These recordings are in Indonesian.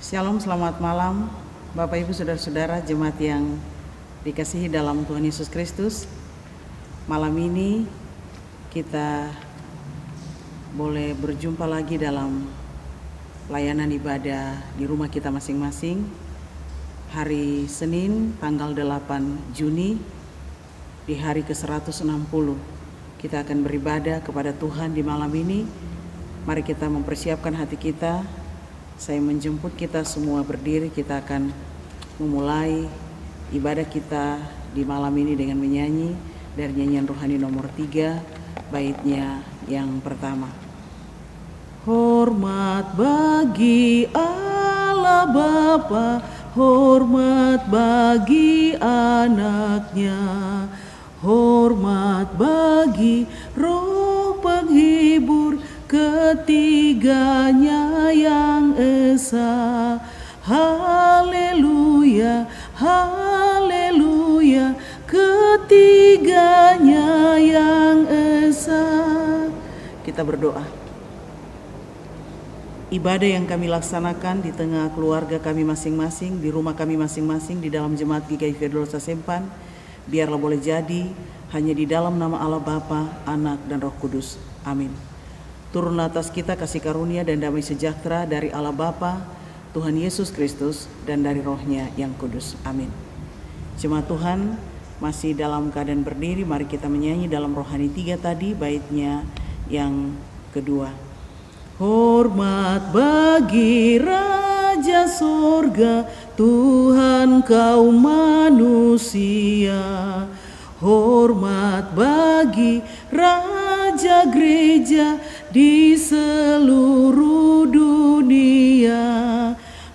Shalom, selamat malam Bapak Ibu Saudara-saudara jemaat yang dikasihi dalam Tuhan Yesus Kristus. Malam ini kita boleh berjumpa lagi dalam layanan ibadah di rumah kita masing-masing. Hari Senin tanggal 8 Juni di hari ke-160 kita akan beribadah kepada Tuhan di malam ini. Mari kita mempersiapkan hati kita. Saya menjemput kita semua berdiri, kita akan memulai ibadah kita di malam ini dengan menyanyi dari nyanyian rohani nomor 3, baitnya yang pertama. Hormat bagi Allah Bapa, hormat bagi anaknya, hormat bagi Roh penghibur ketiganya yang esa. Haleluya, haleluya, ketiganya yang esa. Kita berdoa. Ibadah yang kami laksanakan di tengah keluarga kami masing-masing, di rumah kami masing-masing, di dalam jemaat GKI Fedrosa Sempan, biarlah boleh jadi hanya di dalam nama Allah Bapa, Anak, dan Roh Kudus. Amin. Turunlah atas kita kasih karunia dan damai sejahtera dari Allah Bapa, Tuhan Yesus Kristus, dan dari Roh-Nya yang kudus. Amin. Jemaat Tuhan masih dalam keadaan berdiri, mari kita menyanyi dalam rohani 3 tadi, baitnya yang kedua. Hormat bagi Raja Sorga, Tuhan kaum manusia. Hormat bagi Raja Gereja di seluruh dunia.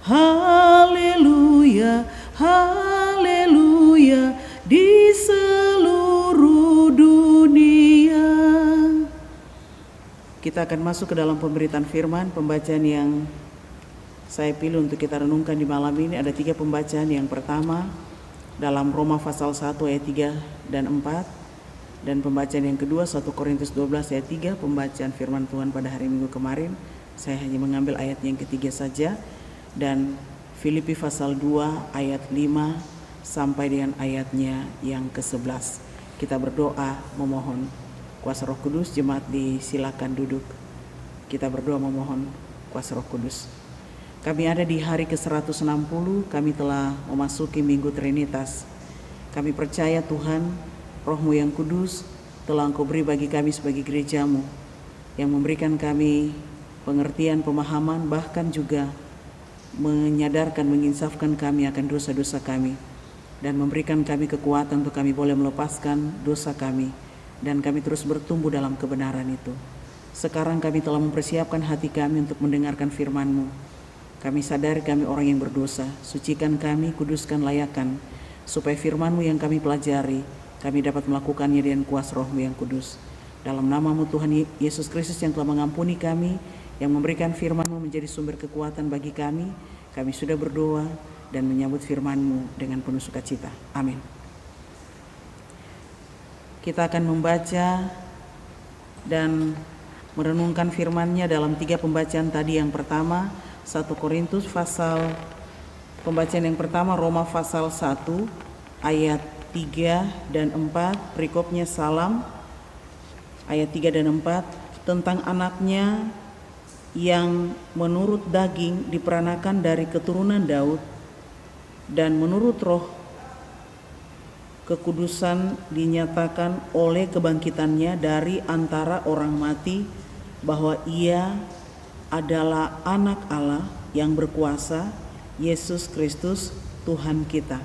Haleluya, haleluya, di seluruh dunia. Kita akan masuk ke dalam pemberitaan firman. Pembacaan yang saya pilih untuk kita renungkan di malam ini ada 3 pembacaan. Yang pertama dalam Roma pasal 1 ayat 3 dan 4, dan pembacaan yang kedua 1 Korintus 12 ayat 3, pembacaan firman Tuhan pada hari Minggu kemarin. Saya hanya mengambil ayat yang ketiga saja, dan Filipi pasal 2 ayat 5 sampai dengan ayatnya yang ke-11. Kita berdoa memohon kuasa Roh Kudus. Jemaat disilakan duduk. Kita berdoa memohon kuasa Roh Kudus. Kami ada di hari ke-160, kami telah memasuki Minggu Trinitas. Kami percaya Tuhan, Roh-Mu yang kudus telah Engkau beri bagi kami sebagai gereja-Mu, yang memberikan kami pengertian, pemahaman, bahkan juga menyadarkan, menginsafkan kami akan dosa-dosa kami, dan memberikan kami kekuatan untuk kami boleh melepaskan dosa kami, dan kami terus bertumbuh dalam kebenaran itu. Sekarang kami telah mempersiapkan hati kami untuk mendengarkan firman-Mu. Kami sadar kami orang yang berdosa, sucikan kami, kuduskan, layakkan, supaya firman-Mu yang kami pelajari, kami dapat melakukannya dengan kuasa Roh-Mu yang kudus. Dalam nama-Mu Tuhan Yesus Kristus yang telah mengampuni kami, yang memberikan firman-Mu menjadi sumber kekuatan bagi kami sudah berdoa dan menyambut firman-Mu dengan penuh sukacita. Amin. Kita akan membaca dan merenungkan firman-Nya dalam 3 pembacaan tadi. Yang pertama 1 Korintus pasal, pembacaan yang pertama Roma pasal 1 ayat 3 dan 4, perikopnya salam ayat 3 dan 4, tentang anaknya yang menurut daging diperanakan dari keturunan Daud, dan menurut roh kekudusan dinyatakan oleh kebangkitannya dari antara orang mati, bahwa ia adalah anak Allah yang berkuasa, Yesus Kristus Tuhan kita.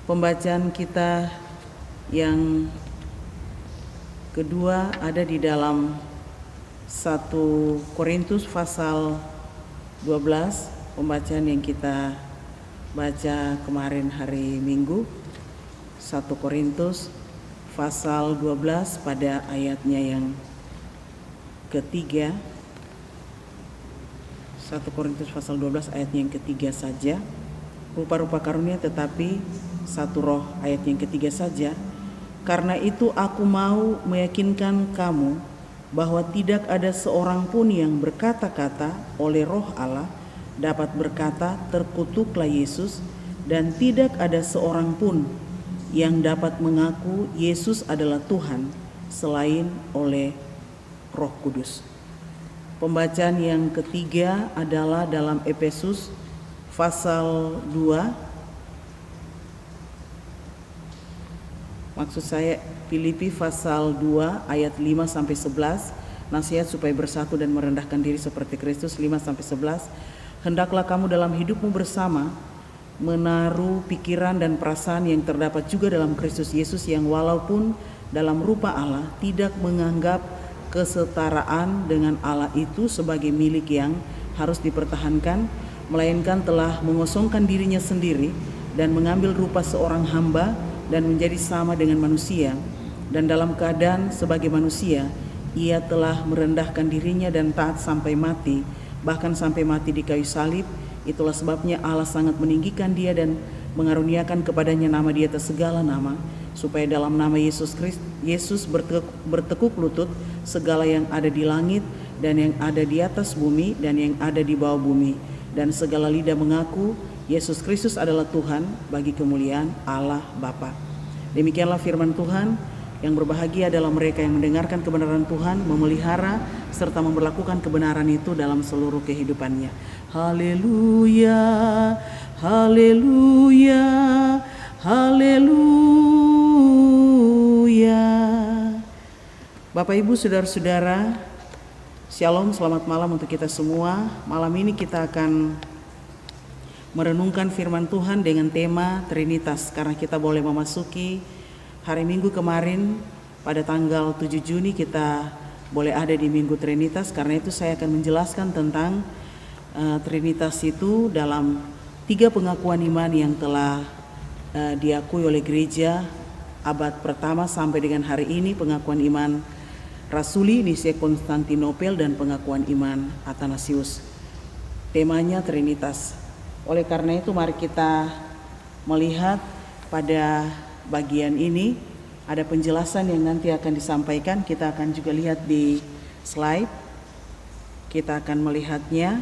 Pembacaan kita yang kedua ada di dalam 1 Korintus pasal 12, pembacaan yang kita baca kemarin hari Minggu. 1 Korintus pasal 12 pada ayatnya yang ketiga. 1 Korintus pasal 12 ayat yang ketiga saja. Rupa-rupa karunia tetapi satu roh, ayat yang ketiga saja. Karena itu aku mau meyakinkan kamu bahwa tidak ada seorang pun yang berkata-kata oleh Roh Allah dapat berkata, terkutuklah Yesus, dan tidak ada seorang pun yang dapat mengaku Yesus adalah Tuhan selain oleh Roh Kudus. Pembacaan yang ketiga adalah dalam Efesus pasal 2, maksud saya Filipi pasal 2 ayat 5-11, nasihat supaya bersatu dan merendahkan diri seperti Kristus, 5-11. Hendaklah kamu dalam hidupmu bersama menaruh pikiran dan perasaan yang terdapat juga dalam Kristus Yesus, yang walaupun dalam rupa Allah tidak menganggap kesetaraan dengan Allah itu sebagai milik yang harus dipertahankan, melainkan telah mengosongkan dirinya sendiri dan mengambil rupa seorang hamba dan menjadi sama dengan manusia, dan dalam keadaan sebagai manusia ia telah merendahkan dirinya dan taat sampai mati, bahkan sampai mati di kayu salib. Itulah sebabnya Allah sangat meninggikan dia dan mengaruniakan kepadanya nama di atas segala nama, supaya dalam nama Yesus bertekuk lutut segala yang ada di langit dan yang ada di atas bumi dan yang ada di bawah bumi, dan segala lidah mengaku Yesus Kristus adalah Tuhan, bagi kemuliaan Allah Bapa. Demikianlah firman Tuhan. Yang berbahagia adalah mereka yang mendengarkan kebenaran Tuhan, memelihara serta memperlakukan kebenaran itu dalam seluruh kehidupannya. Haleluya, haleluya, haleluya. Bapak Ibu, saudara-saudara, shalom, selamat malam untuk kita semua. Malam ini kita akan merenungkan firman Tuhan dengan tema Trinitas, karena kita boleh memasuki hari Minggu kemarin pada tanggal 7 Juni kita boleh ada di Minggu Trinitas. Karena itu saya akan menjelaskan tentang Trinitas itu dalam 3 pengakuan iman yang telah diakui oleh gereja abad pertama sampai dengan hari ini, pengakuan iman Rasuli, Nisia Konstantinopel, dan pengakuan iman Athanasius. Temanya Trinitas. Oleh karena itu mari kita melihat pada bagian ini ada penjelasan yang nanti akan disampaikan. Kita akan juga lihat di slide. Kita akan melihatnya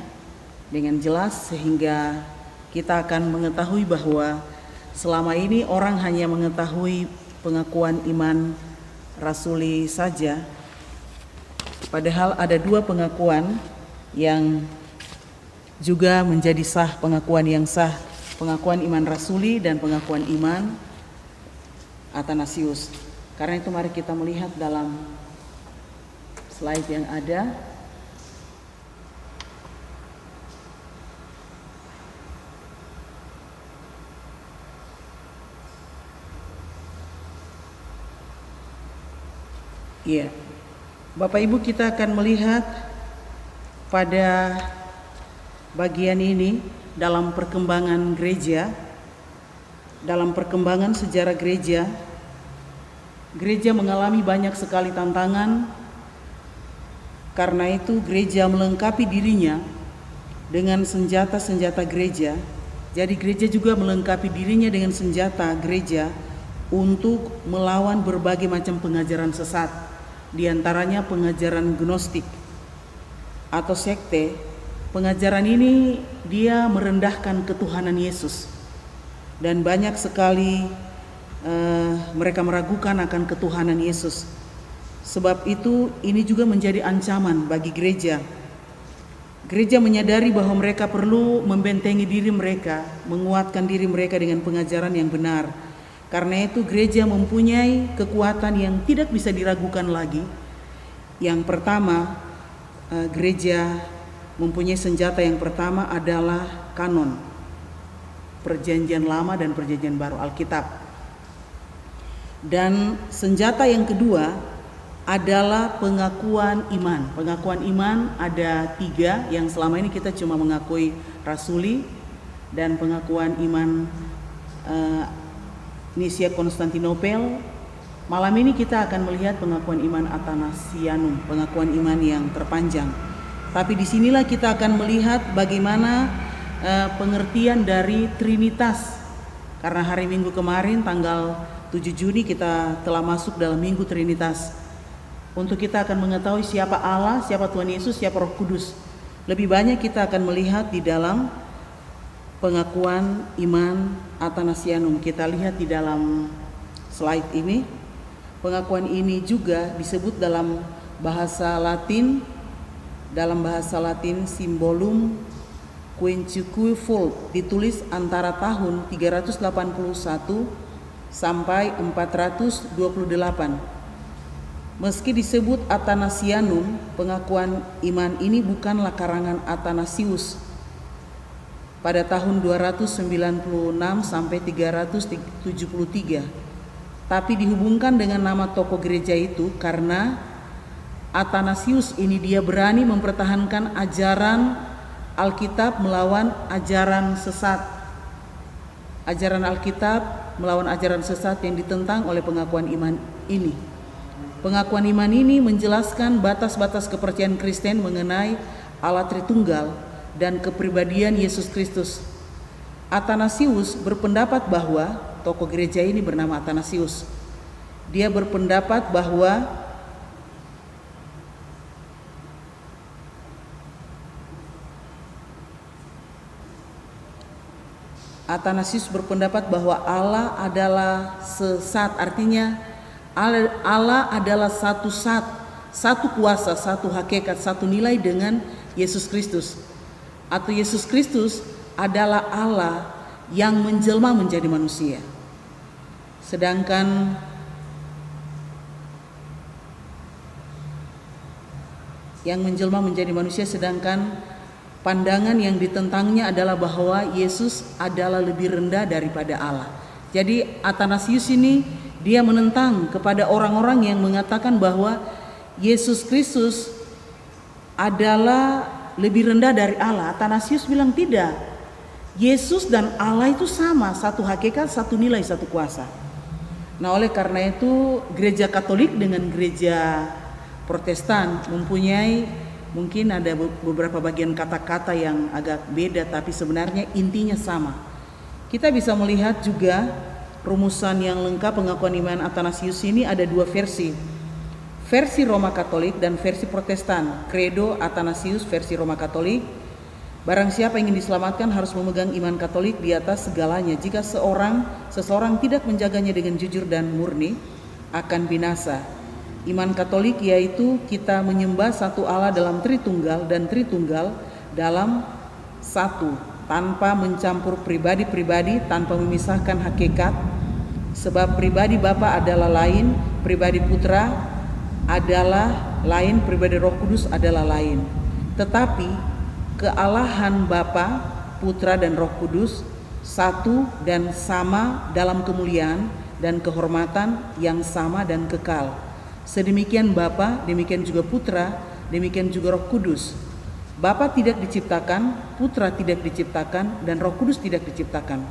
dengan jelas sehingga kita akan mengetahui bahwa selama ini orang hanya mengetahui pengakuan iman rasuli saja, padahal ada 2 pengakuan yang juga menjadi sah, pengakuan yang sah, pengakuan iman rasuli dan pengakuan iman Athanasius. Karena itu mari kita melihat dalam slide yang ada. Iya, Bapak Ibu, kita akan melihat pada bagian ini dalam perkembangan gereja, dalam perkembangan sejarah gereja. Gereja mengalami banyak sekali tantangan. Karena itu gereja melengkapi dirinya dengan senjata-senjata gereja. Jadi gereja juga melengkapi dirinya dengan senjata gereja untuk melawan berbagai macam pengajaran sesat. Di antaranya pengajaran gnostik atau sekte. Pengajaran ini dia merendahkan ketuhanan Yesus. Dan banyak sekali mereka meragukan akan ketuhanan Yesus. Sebab itu ini juga menjadi ancaman bagi gereja. Gereja menyadari bahwa mereka perlu membentengi diri mereka, menguatkan diri mereka dengan pengajaran yang benar. Karena itu gereja mempunyai kekuatan yang tidak bisa diragukan lagi. Yang pertama, gereja mempunyai senjata yang pertama adalah kanon, Perjanjian Lama dan Perjanjian Baru, Alkitab. Dan senjata yang kedua adalah pengakuan iman. Pengakuan iman ada 3 yang selama ini kita cuma mengakui rasuli, dan pengakuan iman Nisia Konstantinopel. Malam ini kita akan melihat pengakuan iman Athanasianum, pengakuan iman yang terpanjang. Tapi disinilah kita akan melihat bagaimana pengertian dari Trinitas. Karena hari Minggu kemarin tanggal 7 Juni kita telah masuk dalam Minggu Trinitas. Untuk kita akan mengetahui siapa Allah, siapa Tuhan Yesus, siapa Roh Kudus. Lebih banyak kita akan melihat di dalam pengakuan iman Athanasianum. Kita lihat di dalam slide ini. Pengakuan ini juga disebut dalam bahasa Latin, Symbolum Quinquecui Volt, ditulis antara tahun 381 sampai 428. Meski disebut Athanasianum, pengakuan iman ini bukanlah karangan Athanasius pada tahun 296 sampai 373, tapi dihubungkan dengan nama tokoh gereja itu karena Athanasius ini dia berani mempertahankan ajaran Alkitab melawan ajaran sesat. Ajaran Alkitab melawan ajaran sesat yang ditentang oleh pengakuan iman ini. Pengakuan iman ini menjelaskan batas-batas kepercayaan Kristen mengenai Allah Tritunggal dan kepribadian Yesus Kristus. Athanasius berpendapat bahwa tokoh gereja ini bernama Athanasius. Dia berpendapat bahwa Allah adalah sesat, artinya Allah adalah satu kuasa, satu hakikat, satu nilai dengan Yesus Kristus. Atau Yesus Kristus adalah Allah yang menjelma menjadi manusia. Sedangkan pandangan yang ditentangnya adalah bahwa Yesus adalah lebih rendah daripada Allah. Jadi Athanasius ini dia menentang kepada orang-orang yang mengatakan bahwa Yesus Kristus adalah lebih rendah dari Allah. Athanasius bilang tidak. Yesus dan Allah itu sama, satu hakikat, satu nilai, satu kuasa. Nah, oleh karena itu gereja Katolik dengan gereja Protestan mempunyai, mungkin ada beberapa bagian kata-kata yang agak beda, tapi sebenarnya intinya sama. Kita bisa melihat juga rumusan yang lengkap pengakuan iman Athanasius ini ada dua versi. Versi Roma Katolik dan versi Protestan. Credo Athanasius versi Roma Katolik. Barang siapa ingin diselamatkan harus memegang iman Katolik di atas segalanya. Jika seseorang tidak menjaganya dengan jujur dan murni, akan binasa. Iman Katolik yaitu kita menyembah satu Allah dalam Tritunggal dan Tritunggal dalam satu, tanpa mencampur pribadi-pribadi, tanpa memisahkan hakikat. Sebab pribadi Bapa adalah lain, pribadi Putra adalah lain, pribadi Roh Kudus adalah lain. Tetapi kealahan Bapa, Putra dan Roh Kudus satu dan sama dalam kemuliaan dan kehormatan yang sama dan kekal. Sedemikian Bapa, demikian juga Putra, demikian juga Roh Kudus. Bapa tidak diciptakan, Putra tidak diciptakan, dan Roh Kudus tidak diciptakan.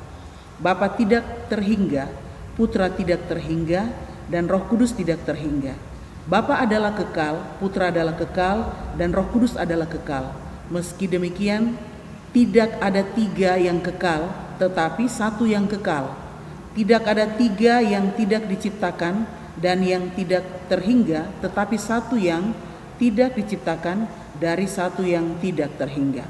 Bapa tidak terhingga, Putra tidak terhingga, dan Roh Kudus tidak terhingga. Bapa adalah kekal, Putra adalah kekal, dan Roh Kudus adalah kekal. Meski demikian, tidak ada tiga yang kekal, tetapi satu yang kekal. Tidak ada tiga yang tidak diciptakan dan yang tidak terhingga, tetapi satu yang tidak diciptakan dari satu yang tidak terhingga.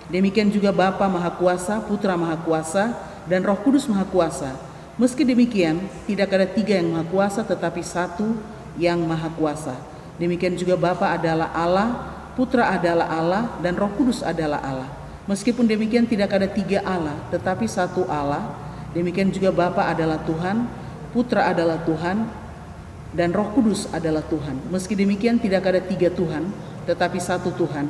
Demikian juga Bapa Maha Kuasa, Putra Maha Kuasa, dan Roh Kudus Maha Kuasa. Meski demikian, tidak ada tiga yang Maha Kuasa, tetapi satu yang Maha Kuasa. Demikian juga Bapa adalah Allah, Putra adalah Allah, dan Roh Kudus adalah Allah. Meskipun demikian, tidak ada tiga Allah, tetapi satu Allah. Demikian juga Bapa adalah Tuhan, Putra adalah Tuhan, dan Roh Kudus adalah Tuhan. Meski demikian, tidak ada tiga Tuhan, tetapi satu Tuhan.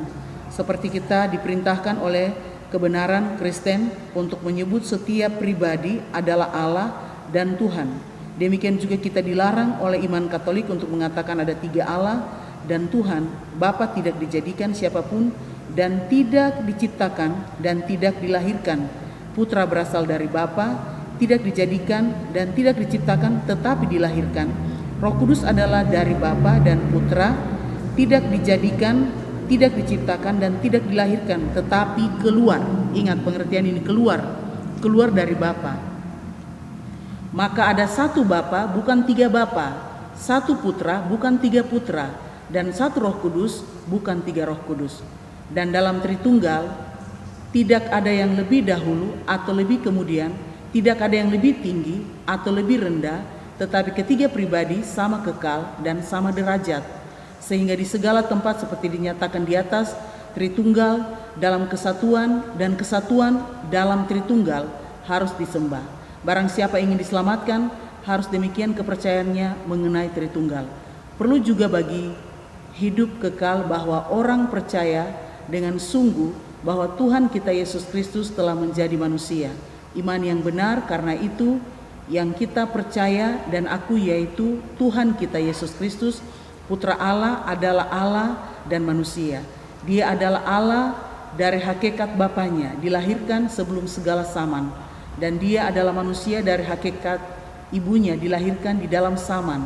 Seperti kita diperintahkan oleh kebenaran Kristen untuk menyebut setiap pribadi adalah Allah dan Tuhan. Demikian juga kita dilarang oleh iman Katolik untuk mengatakan ada tiga Allah dan Tuhan. Bapa tidak dijadikan siapapun dan tidak diciptakan dan tidak dilahirkan. Putra berasal dari Bapa, tidak dijadikan dan tidak diciptakan tetapi dilahirkan. Roh Kudus adalah dari Bapa dan Putra, tidak dijadikan, tidak diciptakan dan tidak dilahirkan tetapi keluar. Ingat pengertian ini, keluar dari Bapa. Maka ada satu Bapa, bukan tiga Bapa, satu Putra, bukan tiga Putra, dan satu Roh Kudus, bukan tiga Roh Kudus. Dan dalam Tritunggal tidak ada yang lebih dahulu atau lebih kemudian, tidak ada yang lebih tinggi atau lebih rendah, tetapi ketiga pribadi sama kekal dan sama derajat, sehingga di segala tempat seperti dinyatakan di atas, Tritunggal dalam kesatuan dan kesatuan dalam Tritunggal harus disembah. Barang siapa ingin diselamatkan, harus demikian kepercayaannya mengenai Tritunggal. Perlu juga bagi hidup kekal bahwa orang percaya dengan sungguh bahwa Tuhan kita Yesus Kristus telah menjadi manusia. Iman yang benar karena itu yang kita percaya dan akui, yaitu Tuhan kita Yesus Kristus, Putra Allah, adalah Allah dan manusia. Dia adalah Allah dari hakikat Bapanya, dilahirkan sebelum segala zaman. Dan dia adalah manusia dari hakikat ibunya, dilahirkan di dalam zaman.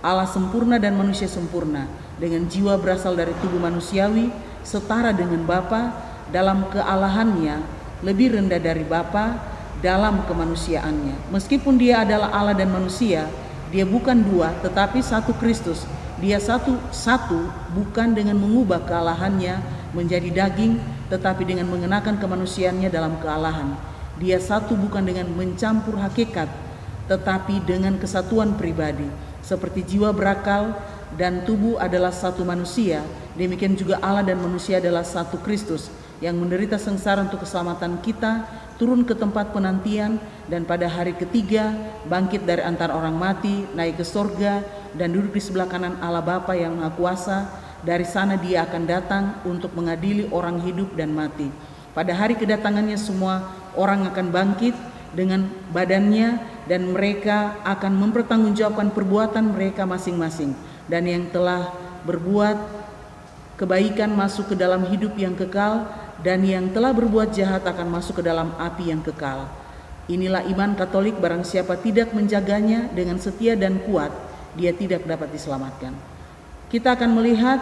Allah sempurna dan manusia sempurna, dengan jiwa berasal dari tubuh manusiawi, setara dengan Bapa dalam kealahannya, lebih rendah dari Bapa dalam kemanusiaannya. Meskipun dia adalah Allah dan manusia, dia bukan dua tetapi satu Kristus. Dia satu bukan dengan mengubah kealahannya menjadi daging, tetapi dengan mengenakan kemanusiaannya dalam kealahan. Dia satu bukan dengan mencampur hakikat, tetapi dengan kesatuan pribadi. Seperti jiwa berakal dan tubuh adalah satu manusia, demikian juga Allah dan manusia adalah satu Kristus yang menderita sengsara untuk keselamatan kita, turun ke tempat penantian, dan pada hari ketiga bangkit dari antara orang mati, naik ke sorga, dan duduk di sebelah kanan Allah Bapa yang Maha Kuasa. Dari sana dia akan datang untuk mengadili orang hidup dan mati. Pada hari kedatangannya semua orang akan bangkit dengan badannya, dan mereka akan mempertanggungjawabkan perbuatan mereka masing-masing. Dan yang telah berbuat kebaikan masuk ke dalam hidup yang kekal, dan yang telah berbuat jahat akan masuk ke dalam api yang kekal. Inilah iman Katolik. Barang siapa tidak menjaganya dengan setia dan kuat, dia tidak dapat diselamatkan. Kita akan melihat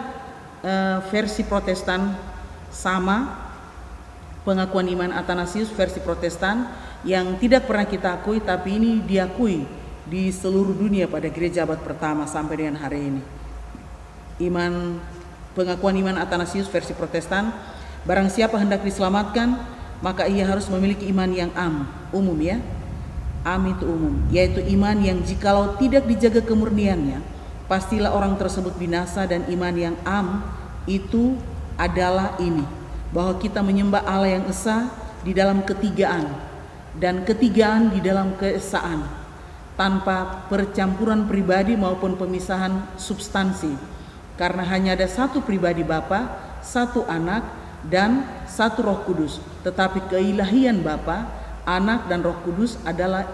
versi Protestan sama, pengakuan iman Athanasius versi Protestan yang tidak pernah kita akui, tapi ini diakui di seluruh dunia pada gereja abad pertama sampai dengan hari ini. Pengakuan iman Athanasius versi Protestan: barang siapa hendak diselamatkan, maka ia harus memiliki iman yang umum ya. Itu umum, yaitu iman yang jikalau tidak dijaga kemurniannya, pastilah orang tersebut binasa. Dan iman yang itu adalah ini, bahwa kita menyembah Allah yang esa di dalam ketigaan, dan ketigaan di dalam keesaan, tanpa percampuran pribadi maupun pemisahan substansi, karena hanya ada satu pribadi Bapa, satu Anak, dan satu Roh Kudus. Tetapi keilahian Bapa, Anak, dan Roh Kudus adalah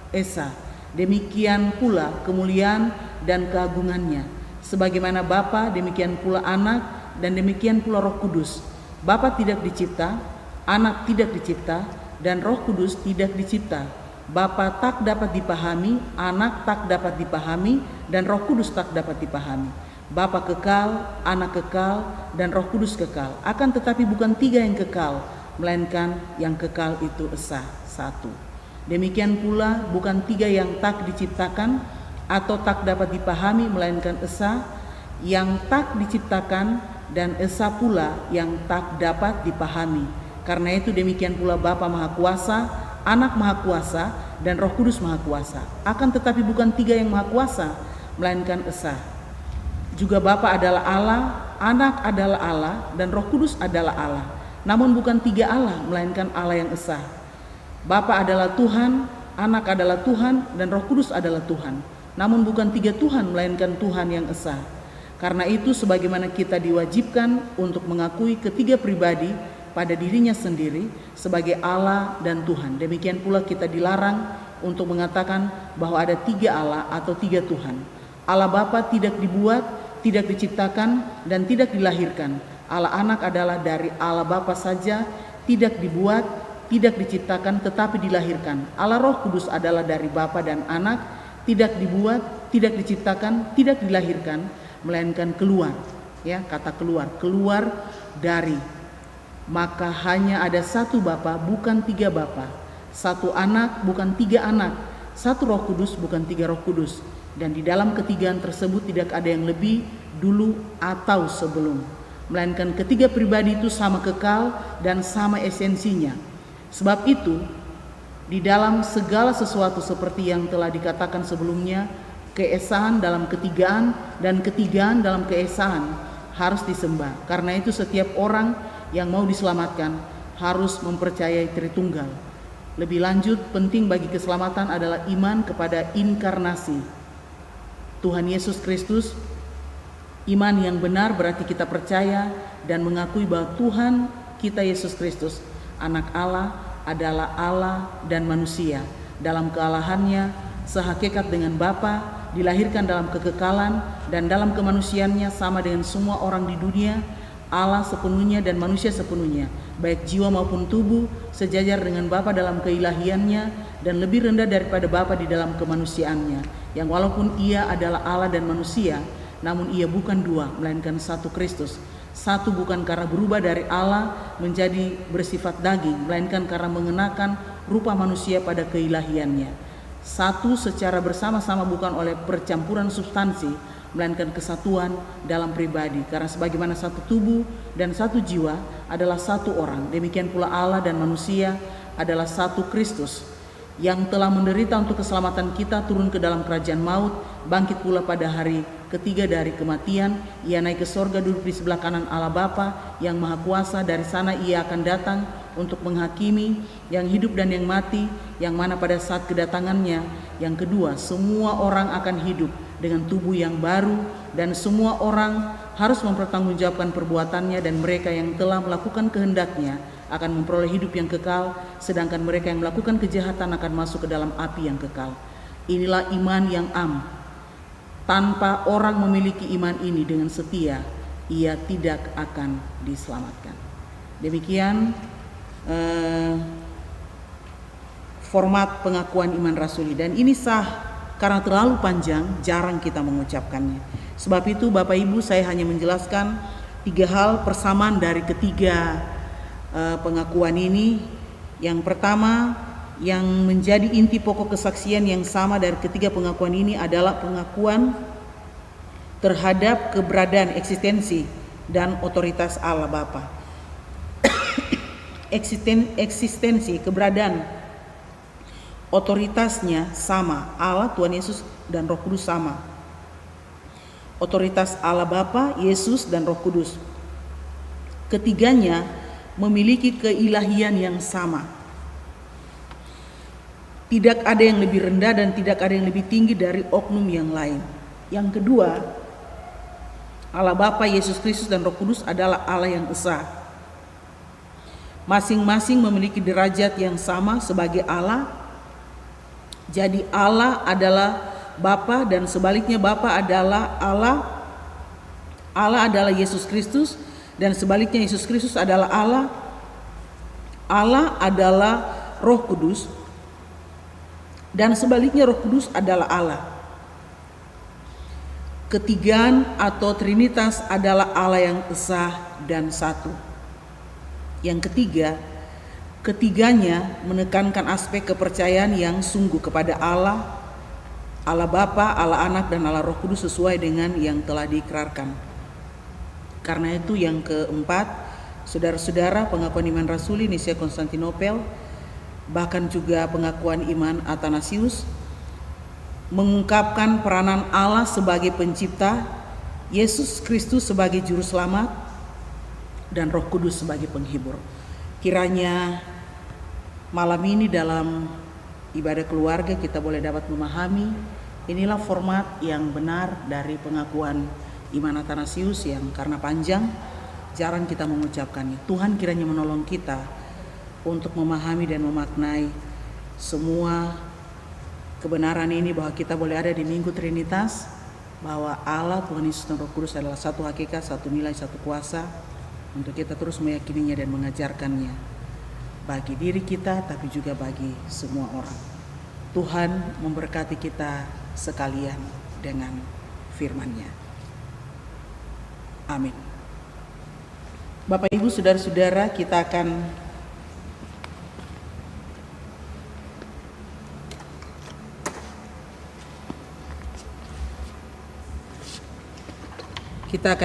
esa. Demikian pula kemuliaan dan keagungannya. Sebagaimana Bapa, demikian pula Anak, dan demikian pula Roh Kudus. Bapa tidak dicipta, Anak tidak dicipta, dan Roh Kudus tidak dicipta. Bapa tak dapat dipahami, Anak tak dapat dipahami, dan Roh Kudus tak dapat dipahami. Bapa kekal, Anak kekal, dan Roh Kudus kekal. Akan tetapi bukan tiga yang kekal, melainkan yang kekal itu esa, satu. Demikian pula bukan tiga yang tak diciptakan atau tak dapat dipahami, melainkan esa yang tak diciptakan, dan esa pula yang tak dapat dipahami. Karena itu demikian pula Bapa Maha Kuasa, Anak Maha Kuasa, dan Roh Kudus Maha Kuasa. Akan tetapi bukan tiga yang Maha Kuasa, melainkan esa. Juga Bapa adalah Allah, Anak adalah Allah, dan Roh Kudus adalah Allah. Namun bukan tiga Allah, melainkan Allah yang esa. Bapa adalah Tuhan, Anak adalah Tuhan, dan Roh Kudus adalah Tuhan. Namun bukan tiga Tuhan, melainkan Tuhan yang esa. Karena itu sebagaimana kita diwajibkan untuk mengakui ketiga pribadi pada dirinya sendiri sebagai Allah dan Tuhan, demikian pula kita dilarang untuk mengatakan bahwa ada tiga Allah atau tiga Tuhan. Allah Bapa tidak dibuat, tidak diciptakan, dan tidak dilahirkan. Allah Anak adalah dari Allah Bapa saja, tidak dibuat, tidak diciptakan, tetapi dilahirkan. Allah Roh Kudus adalah dari Bapa dan Anak, tidak dibuat, tidak diciptakan, tidak dilahirkan, melainkan keluar. Ya, kata keluar dari. Maka hanya ada satu Bapa, bukan tiga Bapa, satu Anak, bukan tiga Anak, satu Roh Kudus, bukan tiga Roh Kudus. Dan di dalam ketigaan tersebut tidak ada yang lebih dulu atau sebelum. melainkan ketiga pribadi itu sama kekal dan sama esensinya. Sebab itu, di dalam segala sesuatu seperti yang telah dikatakan sebelumnya, keesaan dalam ketigaan dan ketigaan dalam keesaan harus disembah. Karena itu setiap orang yang mau diselamatkan harus mempercayai Tritunggal. Lebih lanjut, penting bagi keselamatan adalah iman kepada inkarnasi Tuhan Yesus Kristus. Iman yang benar berarti kita percaya dan mengakui bahwa Tuhan kita Yesus Kristus, Anak Allah, adalah Allah dan manusia. Dalam kealahannya, sehakikat dengan Bapa, dilahirkan dalam kekekalan dan dalam kemanusiaannya sama dengan semua orang di dunia, Allah sepenuhnya dan manusia sepenuhnya, baik jiwa maupun tubuh, sejajar dengan Bapa dalam keilahiannya dan lebih rendah daripada Bapa di dalam kemanusiaannya, yang walaupun ia adalah Allah dan manusia, namun ia bukan dua, melainkan satu Kristus. Satu bukan karena berubah dari Allah menjadi bersifat daging, melainkan karena mengenakan rupa manusia pada keilahiannya. Satu secara bersama-sama bukan oleh percampuran substansi, melainkan kesatuan dalam pribadi. Karena sebagaimana satu tubuh dan satu jiwa adalah satu orang, demikian pula Allah dan manusia adalah satu Kristus, yang telah menderita untuk keselamatan kita, turun ke dalam kerajaan maut, bangkit pula pada hari ketiga dari kematian, ia naik ke sorga, duduk di sebelah kanan Allah Bapa yang Maha Kuasa. Dari sana ia akan datang untuk menghakimi yang hidup dan yang mati, yang mana pada saat kedatangannya yang kedua semua orang akan hidup dengan tubuh yang baru, dan semua orang harus mempertanggungjawabkan perbuatannya, dan mereka yang telah melakukan kehendaknya akan memperoleh hidup yang kekal, sedangkan mereka yang melakukan kejahatan akan masuk ke dalam api yang kekal. Inilah iman yang am. Tanpa orang memiliki iman ini dengan setia, ia tidak akan diselamatkan. Demikian format pengakuan iman rasuli, dan ini sah karena terlalu panjang, jarang kita mengucapkannya. Sebab itu Bapak Ibu, saya hanya menjelaskan 3 hal persamaan dari ketiga pengakuan ini. Yang pertama, yang menjadi inti pokok kesaksian yang sama dari ketiga pengakuan ini adalah pengakuan terhadap keberadaan, eksistensi dan otoritas Allah Bapa. Eksistensi, keberadaan, otoritasnya sama, Allah, Tuhan Yesus dan Roh Kudus sama. Otoritas Allah Bapa, Yesus dan Roh Kudus, ketiganya memiliki keilahian yang sama. Tidak ada yang lebih rendah dan tidak ada yang lebih tinggi dari oknum yang lain. Yang kedua, Allah Bapa, Yesus Kristus dan Roh Kudus adalah Allah yang esa. Masing-masing memiliki derajat yang sama sebagai Allah. Jadi Allah adalah Bapa dan sebaliknya Bapa adalah Allah. Allah adalah Yesus Kristus dan sebaliknya Yesus Kristus adalah Allah. Allah adalah Roh Kudus dan sebaliknya Roh Kudus adalah Allah. Ketigaan atau Trinitas adalah Allah yang esa dan satu. Yang ketiga, ketiganya menekankan aspek kepercayaan yang sungguh kepada Allah, Allah Bapa, Allah Anak dan Allah Roh Kudus sesuai dengan yang telah diikrarkan. Karena itu yang keempat, saudara-saudara, pengakuan iman rasuli Nisia Konstantinopel, bahkan juga pengakuan iman Athanasius, mengungkapkan peranan Allah sebagai pencipta, Yesus Kristus sebagai juru selamat, dan Roh Kudus sebagai penghibur. Kiranya malam ini dalam ibadah keluarga kita boleh dapat memahami inilah format yang benar dari pengakuan iman Athanasius yang karena panjang jarang kita mengucapkannya. Tuhan kiranya menolong kita untuk memahami dan memaknai semua kebenaran ini, bahwa kita boleh ada di Minggu Trinitas, bahwa Allah, Tuhan Yesus dan Roh Kudus adalah satu hakikat, satu nilai, satu kuasa, untuk kita terus meyakininya dan mengajarkannya bagi diri kita tapi juga bagi semua orang. Tuhan memberkati kita sekalian dengan firman-Nya. Amin. Bapak Ibu, saudara-saudara, kita akan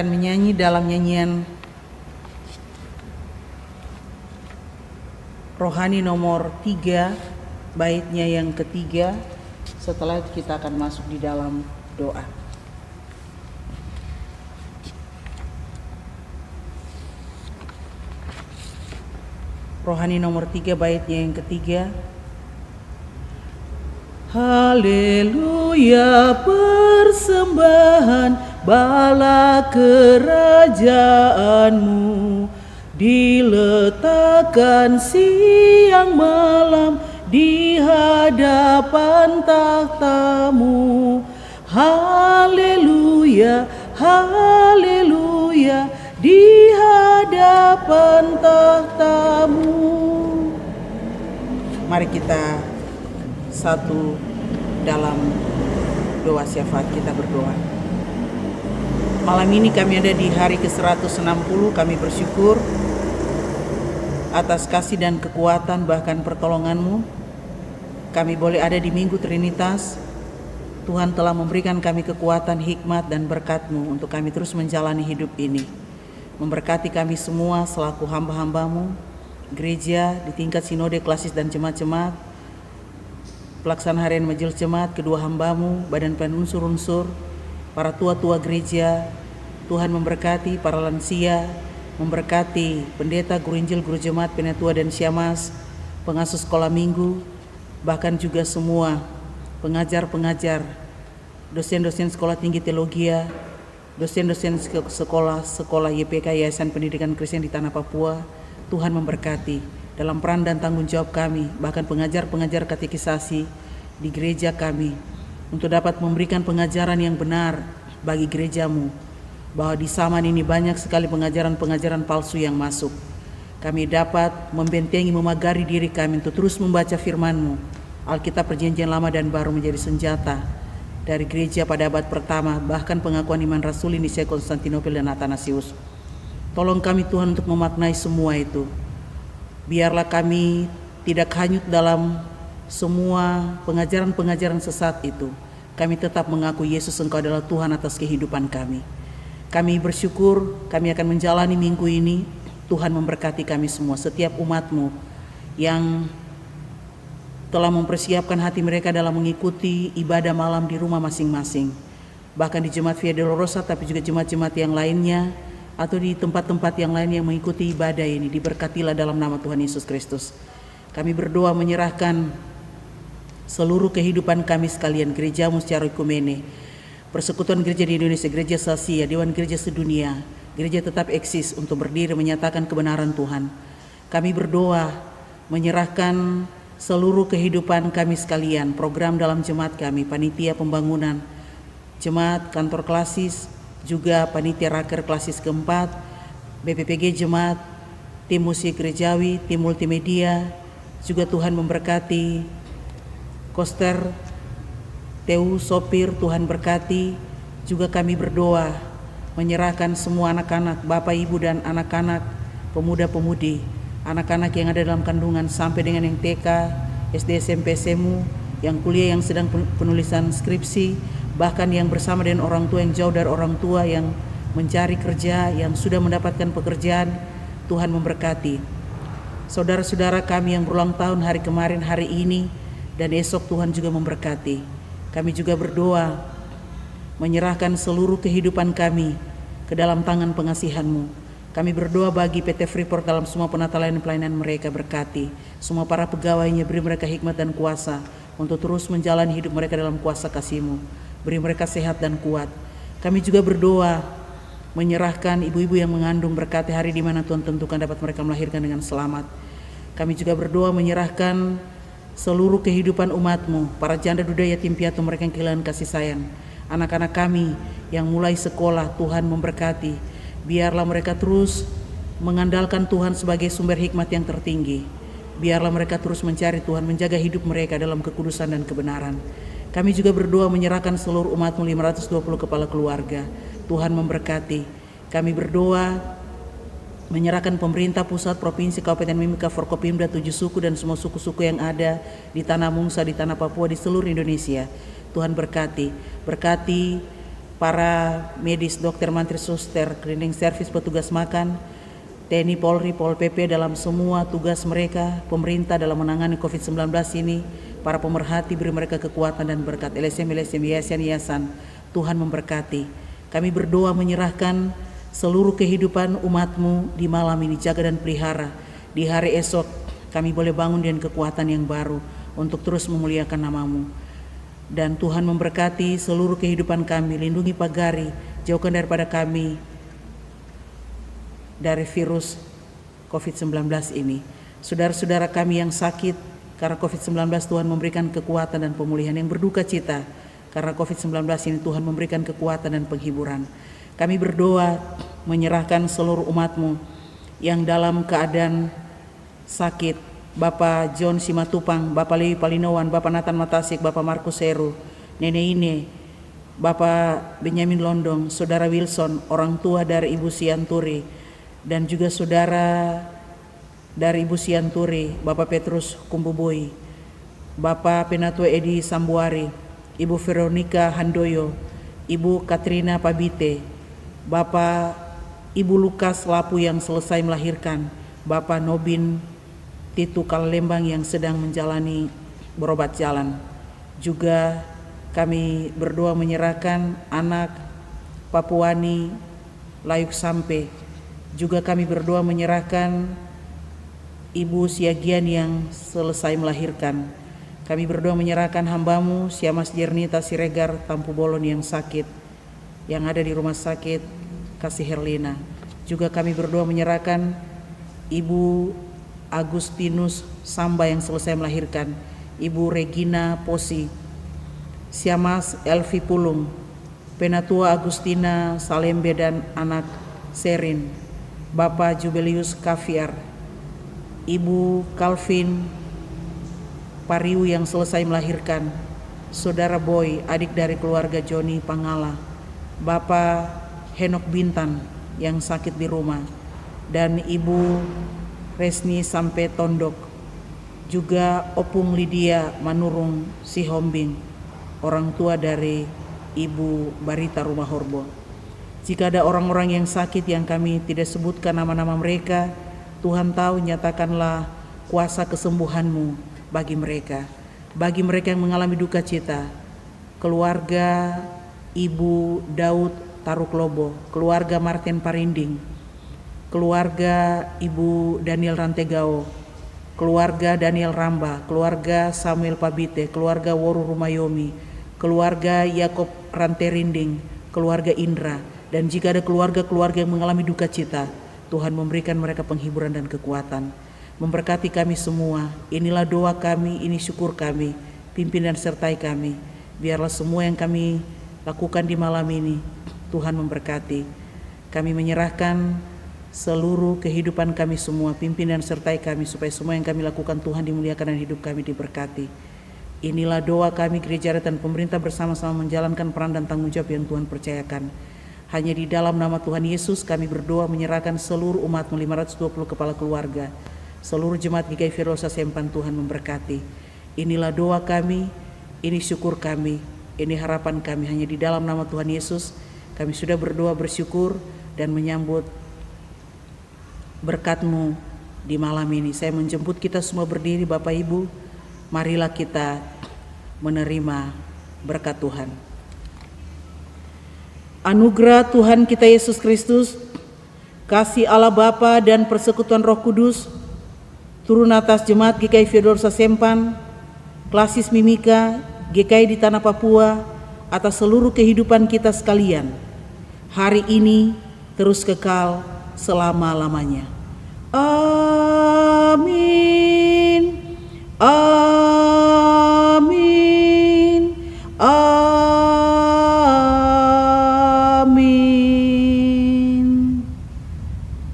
menyanyi dalam nyanyian rohani nomor 3, baitnya yang ketiga. Setelah itu kita akan masuk di dalam doa. Rohani nomor 3, baitnya yang ketiga. Haleluya, persembahan bala kerajaanmu diletakkan siang malam di hadapan takhtamu. Haleluya, haleluya, di hadapan takhtamu. Mari kita satu dalam doa syafaat, kita berdoa. Malam ini kami ada di hari ke-160, kami bersyukur atas kasih dan kekuatan bahkan pertolongan-Mu. Kami boleh ada di Minggu Trinitas. Tuhan telah memberikan kami kekuatan, hikmat dan berkat-Mu untuk kami terus menjalani hidup ini. Memberkati kami semua selaku hamba-hamba-Mu, gereja di tingkat sinode, klasis dan jemaat-jemaat, pelaksana harian majelis jemaat, kedua hamba-Mu, badan penunsur-unsur, para tua-tua gereja. Tuhan memberkati para lansia, memberkati pendeta, guru Injil, guru jemaat, penatua dan syamas, pengasuh sekolah minggu, bahkan juga semua pengajar-pengajar, dosen-dosen sekolah tinggi teologi, dosen-dosen sekolah YPK, Yayasan Pendidikan Kristen di Tanah Papua. Tuhan memberkati dalam peran dan tanggung jawab kami, bahkan pengajar-pengajar katekisasi di gereja kami, untuk dapat memberikan pengajaran yang benar bagi gereja-Mu, bahwa di zaman ini banyak sekali pengajaran-pengajaran palsu yang masuk. Kami dapat membentengi, memagari diri kami untuk terus membaca firman-Mu. Alkitab Perjanjian Lama dan Baru menjadi senjata dari gereja pada abad pertama, bahkan pengakuan iman Rasul Nicea, Konstantinopel dan Athanasius. Tolong kami Tuhan untuk memaknai semua itu. Biarlah kami tidak hanyut dalam semua pengajaran-pengajaran sesat itu. Kami tetap mengaku Yesus Engkau adalah Tuhan atas kehidupan kami. Kami bersyukur kami akan menjalani minggu ini. Tuhan memberkati kami semua, setiap umat-Mu yang telah mempersiapkan hati mereka dalam mengikuti ibadah malam di rumah masing-masing. Bahkan di Jemaat Via Dolorosa, tapi juga jemaat-jemaat yang lainnya, atau di tempat-tempat yang lain yang mengikuti ibadah ini, diberkatilah dalam nama Tuhan Yesus Kristus. Kami berdoa menyerahkan seluruh kehidupan kami sekalian, gereja-Mu secara ekumene, Persekutuan Gereja di Indonesia, Gereja Sasia, Dewan Gereja Sedunia, gereja tetap eksis untuk berdiri menyatakan kebenaran Tuhan. Kami berdoa menyerahkan seluruh kehidupan kami sekalian, program dalam jemaat kami, panitia pembangunan, jemaat kantor klasis, juga panitia raker klasis keempat, BPPG jemaat, tim musik gerejawi, tim multimedia, juga Tuhan memberkati koster, TU, sopir, Tuhan berkati. Juga kami berdoa menyerahkan semua anak-anak, bapak ibu dan anak-anak, pemuda-pemudi, anak-anak yang ada dalam kandungan sampai dengan yang TK, SD, SMP, SMU, yang kuliah, yang sedang penulisan skripsi, bahkan yang bersama dengan orang tua, yang jauh dari orang tua, yang mencari kerja, yang sudah mendapatkan pekerjaan. Tuhan memberkati saudara-saudara kami yang berulang tahun hari kemarin, hari ini, dan esok. Tuhan juga memberkati. Kami juga berdoa menyerahkan seluruh kehidupan kami ke dalam tangan pengasihan-Mu. Kami berdoa bagi PT Freeport dalam semua penata layanan pelayanan mereka, berkati semua para pegawainya, beri mereka hikmat dan kuasa untuk terus menjalani hidup mereka dalam kuasa kasih-Mu. Beri mereka sehat dan kuat. Kami juga berdoa menyerahkan ibu-ibu yang mengandung, berkati hari di mana Tuhan tentukan dapat mereka melahirkan dengan selamat. Kami juga berdoa menyerahkan seluruh kehidupan umat-Mu, para janda, duda, yatim piatu, mereka yang kehilangan kasih sayang, anak-anak kami yang mulai sekolah. Tuhan memberkati. Biarlah mereka terus mengandalkan Tuhan sebagai sumber hikmat yang tertinggi. Biarlah mereka terus mencari Tuhan, menjaga hidup mereka dalam kekudusan dan kebenaran. Kami juga berdoa menyerahkan seluruh umat-Mu, 520 kepala keluarga. Tuhan memberkati. Kami berdoa menyerahkan pemerintah pusat, provinsi, kabupaten Mimika, Forkopimda, 7 suku dan semua suku-suku yang ada di Tanah Mungsa, di Tanah Papua, di seluruh Indonesia. Tuhan berkati. Berkati para medis, dokter, mantri, suster, cleaning service, petugas makan, TNI, Polri, Pol PP dalam semua tugas mereka, pemerintah dalam menangani COVID-19 ini, para pemerhati beri mereka kekuatan dan berkat. LSM, yayasan, Tuhan memberkati. Kami berdoa menyerahkan seluruh kehidupan umat-Mu di malam ini, jaga dan pelihara. Di hari esok kami boleh bangun dengan kekuatan yang baru untuk terus memuliakan nama-Mu. Dan Tuhan memberkati seluruh kehidupan kami, lindungi pagari, jauhkan daripada kami dari virus COVID-19 ini. Saudara-saudara kami yang sakit karena COVID-19, Tuhan memberikan kekuatan dan pemulihan. Yang berduka cita karena COVID-19 ini, Tuhan memberikan kekuatan dan penghiburan. Kami berdoa menyerahkan seluruh umat-Mu yang dalam keadaan sakit, Bapak John Simatupang, Bapak Lewi Palinowan, Bapak Nathan Matasik, Bapak Markus Heru, Nenek Ine, Bapak Benyamin Londong, Saudara Wilson, orang tua dari Ibu Sianturi, dan juga saudara dari Ibu Sianturi, Bapak Petrus Kumbuboi, Bapak Penatua Edi Sambuari, Ibu Veronica Handoyo, Ibu Katrina Pabite, Bapak Ibu Lukas Lapu yang selesai melahirkan, Bapak Nobin Titu Kalembang yang sedang menjalani berobat jalan. Juga kami berdoa menyerahkan anak Papuani Layuk Sampe. Juga kami berdoa menyerahkan Ibu Siagian yang selesai melahirkan. Kami berdoa menyerahkan hamba-Mu Siamas Jernita Siregar Tampu Bolon yang sakit, yang ada di rumah sakit Kasih Herlina. Juga kami berdoa menyerahkan Ibu Agustinus Samba yang selesai melahirkan, Ibu Regina Posi, Siamas Elvi Pulung, Penatua Agustina Salembe dan anak Serin, Bapak Jubelius Kaviar, Ibu Calvin Pariu yang selesai melahirkan, Saudara Boy, adik dari keluarga Joni Pangala, Bapak Henok Bintan yang sakit di rumah, dan Ibu Resni Sampe Tondok, juga Opung Lydia Manurung Sihombing, orang tua dari Ibu Barita Rumah Horbo. Jika ada orang-orang yang sakit yang kami tidak sebutkan nama-nama mereka, Tuhan tahu, nyatakanlah kuasa kesembuhan-Mu bagi mereka. Bagi mereka yang mengalami duka cita, keluarga Ibu Daud Taruklobo, keluarga Martin Parinding, keluarga Ibu Daniel Rantegao, keluarga Daniel Ramba, keluarga Samuel Pabite, keluarga Woru Rumayomi, keluarga Yakob Ranterinding, keluarga Indra. Dan jika ada keluarga-keluarga yang mengalami duka cita, Tuhan memberikan mereka penghiburan dan kekuatan. Memberkati kami semua. Inilah doa kami, ini syukur kami. Pimpin dan sertai kami. Biarlah semua yang kami lakukan di malam ini, Tuhan memberkati. Kami menyerahkan seluruh kehidupan kami semua, pimpin dan sertai kami, supaya semua yang kami lakukan Tuhan dimuliakan dan hidup kami diberkati. Inilah doa kami, Gereja dan pemerintah bersama-sama menjalankan peran dan tanggung jawab yang Tuhan percayakan. Hanya di dalam nama Tuhan Yesus kami berdoa menyerahkan seluruh umat-Mu, 520 kepala keluarga, seluruh jemaat GKI Firdosa Sempan, Tuhan memberkati. Inilah doa kami, ini syukur kami, ini harapan kami. Hanya di dalam nama Tuhan Yesus kami sudah berdoa, bersyukur, dan menyambut berkat-Mu di malam ini. Saya menjemput kita semua berdiri, Bapak Ibu, marilah kita menerima berkat Tuhan. Anugerah Tuhan kita Yesus Kristus, kasih Allah Bapa dan persekutuan Roh Kudus turun atas jemaat GKI Firdosa Sempan, Klasis Mimika, GKI di Tanah Papua, atas seluruh kehidupan kita sekalian, hari ini terus kekal selama-lamanya. Amin. Amin. Amin.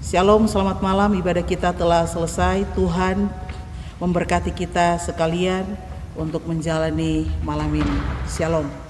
Shalom, selamat malam. Ibadah kita telah selesai. Tuhan memberkati kita sekalian untuk menjalani malam ini. Shalom.